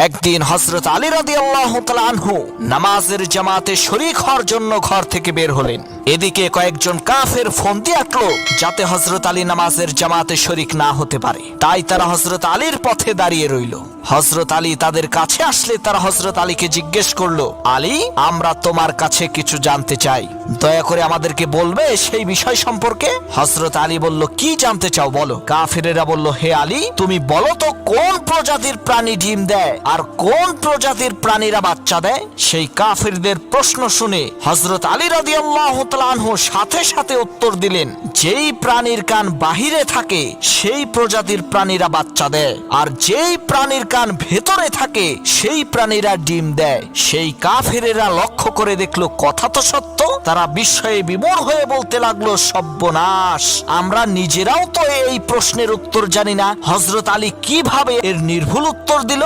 একদিন হযরত আলী রাদিয়াল্লাহু তাআলা আনহু নামাজের জামাতে শরীক হওয়ার জন্য ঘর থেকে বের হলেন। এদিকে কয়েকজন কাফের ফন্দি আঁকলো যাতে হযরত আলী নামাজের জামাতে শরীক না হতে পারে। তাই তারা হযরত আলীর পথে দাঁড়িয়ে রইল। হযরত আলী তাদের কাছে আসলে তারা হযরত আলীকে জিজ্ঞেস করলো, আলী, আমরা তোমার কাছে কিছু জানতে চাই, দয়া করে আমাদেরকে বলবে সেই বিষয় সম্পর্কে? হযরত আলী বলল, কি জানতে চাও বলো। কাফেরেরা বলল, হে আলী, তুমি বলো তো কোন প্রজাতির প্রাণী ডিম দেয় আর কোন প্রজাতির প্রাণীরা বাচ্চা দেয়? সেই কাফেরদের প্রশ্ন শুনে হযরত আলী রাদিয়াল্লাহু তাআলা আনহু সাথে সাথে উত্তর দিলেন, যেই প্রাণীর কান বাহিরে থাকে সেই প্রজাতির প্রাণীরা বাচ্চা দেয়, আর যেই প্রাণীর কান ভেতরে থাকে সেই প্রাণীরা ডিম দেয়। সেই কাফেরেরা লক্ষ্য করে দেখলো কথা তো সত্য। তারা বিস্ময়ে বিমূঢ় হয়ে বলতে লাগলো, সর্বনাশ, আমরা নিজেরাও তো এই প্রশ্নের উত্তর জানি না। হযরত আলী কিভাবে এর নির্ভুল উত্তর দিল?